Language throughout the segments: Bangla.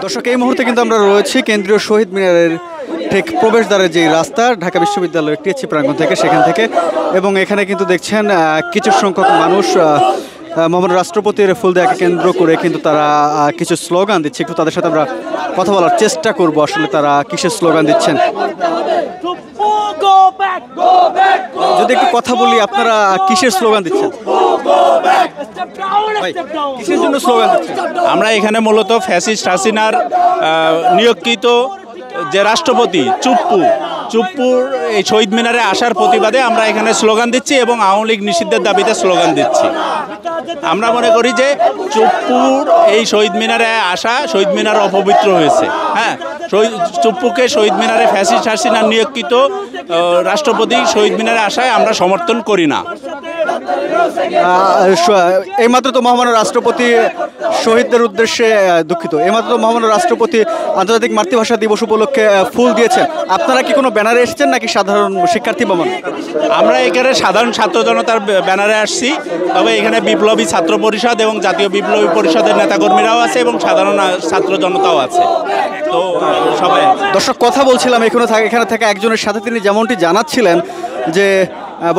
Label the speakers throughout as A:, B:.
A: দর্শক, এই মুহূর্তে কিন্তু আমরা রয়েছি কেন্দ্রীয় শহীদ মিনারের ঠিক প্রবেশদ্বারের যে রাস্তা, ঢাকা বিশ্ববিদ্যালয়ের টিএসসি প্রাঙ্গণ থেকে, সেখান থেকে। এবং এখানে কিন্তু দেখছেন কিছু সংখ্যক মানুষ মহামান্য রাষ্ট্রপতির ফুল দেওয়াকে কেন্দ্র করে কিন্তু তারা কিছু স্লোগান দিচ্ছে। একটু তাদের সাথে আমরা কথা বলার চেষ্টা করব, আসলে তারা কিসের স্লোগান দিচ্ছেন। যদি একটু কথা বলি, আপনারা কিসের স্লোগান দিচ্ছেন? কিসের জন্য স্লোগান দিচ্ছেন?
B: আমরা এখানে মূলত ফ্যাসিস্ট হাসিনার নিয়োগকৃত যে রাষ্ট্রপতি চুপ্পুর এই শহীদ মিনারে আসার প্রতিবাদে আমরা এখানে স্লোগান দিচ্ছি এবং আওয়ামী লীগ নিষিদ্ধের দাবিতে স্লোগান দিচ্ছি। আমরা মনে করি যে চুপ্পুর এই শহীদ মিনারে আসা, শহীদ মিনার অপবিত্র হয়েছে। হ্যাঁ, চুপ্পুকে শহীদ মিনারে ফ্যাসিস্ট হাসিনার নিয়োগকৃত রাষ্ট্রপতি শহীদ মিনারে আসায় আমরা সমর্থন করি না।
A: এইমাত্র তো মহামান্য রাষ্ট্রপতি শহীদদের উদ্দেশ্যে দুঃখিত, এইমাত্র তো মহামান্য রাষ্ট্রপতি আন্তর্জাতিক মাতৃভাষা দিবস উপলক্ষে ফুল দিয়েছেন। আপনারা কি কোনো ব্যানারে এসেছেন নাকি সাধারণ শিক্ষার্থী ভবন?
B: আমরা এখানে সাধারণ ছাত্র জনতার ব্যানারে আসছি, তবে এখানে বিপ্লবী ছাত্র পরিষদ এবং জাতীয় বিপ্লবী পরিষদের নেতাকর্মীরাও আছে এবং সাধারণ ছাত্র জনতাও আছে। তো সবাই
A: দর্শক, কথা বলছিলাম এখানে থাকা একজনের সাথে। তিনি যেমনটি জানাচ্ছিলেন যে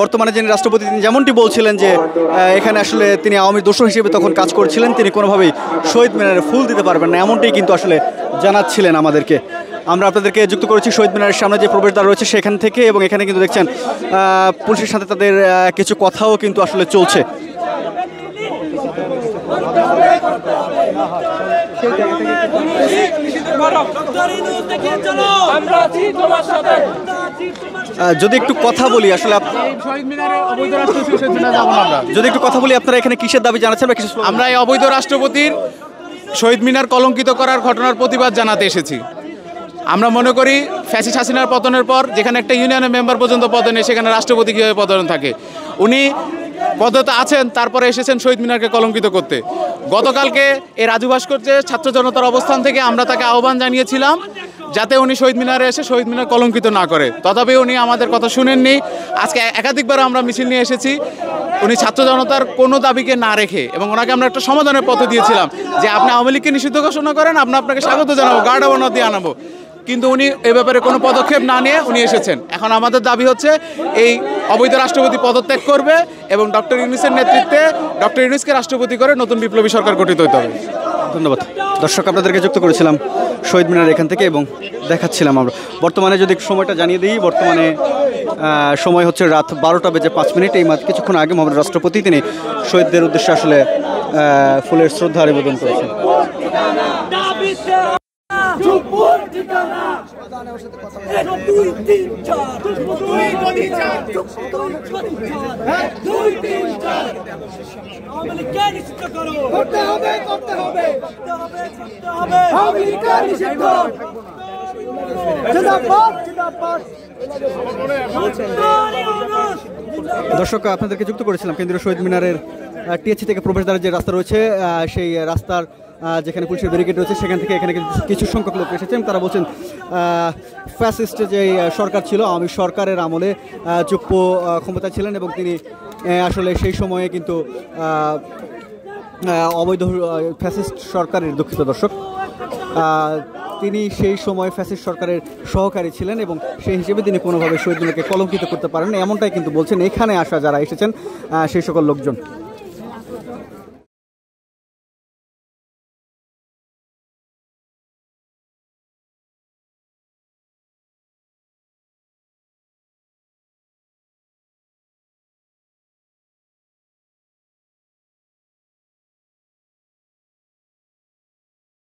A: বর্তমানে যিনি রাষ্ট্রপতি, তিনি যেমনটি বলছিলেন যে এখানে আসলে তিনি আওয়ামী দোসর হিসেবে তখন কাজ করছিলেন, তিনি কোনোভাবেই শহীদ মিনারে ফুল দিতে পারবেন না, এমনটাই কিন্তু আসলে জানাচ্ছিলেন আমাদেরকে। আমরা আপনাদেরকে যুক্ত করেছি শহীদ মিনারের সামনে যে প্রবেশদ্বার রয়েছে সেখান থেকে, এবং এখানে কিন্তু দেখছেন পুলিশের সাথে তাদের কিছু কথাও কিন্তু আসলে চলছে। যদি একটু কথা বলি, আসলে যদি একটু কথা বলি, আপনারা এখানে কিসের দাবি জানাচ্ছেন বা কিছু?
C: আমরা এই অবৈধ রাষ্ট্রপতির শহীদ মিনার কলঙ্কিত করার ঘটনার প্রতিবাদ জানাতে এসেছি। আমরা মনে করি ফ্যাসিস্ট হাসিনার পতনের পর যেখানে একটা ইউনিয়নের মেম্বার পর্যন্ত পদে নেই, সেখানে রাষ্ট্রপতি কীভাবে পদে থাকে? উনি পদতে আছেন, তারপরে এসেছেন শহীদ মিনারকে কলঙ্কিত করতে। গতকালকে এই রাজু ভাস্কর্যে ছাত্র জনতার অবস্থান থেকে আমরা তাকে আহ্বান জানিয়েছিলাম যাতে উনি শহীদ মিনারে এসে শহীদ মিনার কলঙ্কিত না করে, তথাপি উনি আমাদের কথা শুনেননি। আজকে একাধিকবার আমরা মিছিল নিয়ে এসেছি, উনি ছাত্র জনতার কোনো দাবিকে না রেখে, এবং ওনাকে আমরা একটা সমাধানের পথ দিয়েছিলাম যে আপনি আওয়ামী লীগকে নিষিদ্ধ ঘোষণা করেন, আপনাকে স্বাগত জানাবো, গার্ড অব অনার দিয়ে আনাবো। কিন্তু উনি এ ব্যাপারে কোনো পদক্ষেপ না নিয়ে উনি এসেছেন। এখন আমাদের দাবি হচ্ছে এই অবৈধ রাষ্ট্রপতি পদত্যাগ করবে এবং ডক্টর ইউনূসের নেতৃত্বে ডক্টর ইউনূসকে রাষ্ট্রপতি করে নতুন বিপ্লবী সরকার গঠিত হতে হবে।
A: ধন্যবাদ। দর্শক, আপনাদেরকে যুক্ত করেছিলাম শহীদ মিনার এখান থেকে এবং দেখাচ্ছিলাম আমরা। বর্তমানে যদি সময়টা জানিয়ে দিই, বর্তমানে সময় হচ্ছে রাত 12:05। এই মাত্র কিছুক্ষণ আগে মহামান্য রাষ্ট্রপতি তিনি শহীদদের উদ্দেশ্যে আসলে ফুলের শ্রদ্ধা নিবেদন করেছেন। দর্শক, আপনাদেরকে যুক্ত করেছিলাম কেন্দ্রীয় শহীদ মিনারের টিএসসি থেকে প্রবেশদ্বারের যে রাস্তা রয়েছে, সেই রাস্তার যেখানে পুলিশের ব্যারিকেড রয়েছে সেখান থেকে এখানে কিছু সংখ্যক লোক এসেছেন। তারা বলছেন ফ্যাসিস্ট যে সরকার ছিল, আওয়ামী সরকারের আমলে চুপ্পু ক্ষমতা ছিলেন এবং তিনি আসলে সেই সময়ে কিন্তু অবৈধ ফ্যাসিস্ট সরকারের, দুঃখিত দর্শক, তিনি সেই সময় ফ্যাসিস্ট সরকারের সহকারী ছিলেন এবং সেই হিসেবে তিনি কোনোভাবে শহীদ মিনারকে কলঙ্কিত করতে পারেন, এমনটাই কিন্তু বলছেন এখানে আসা যারা এসেছেন সেই সকল লোকজন।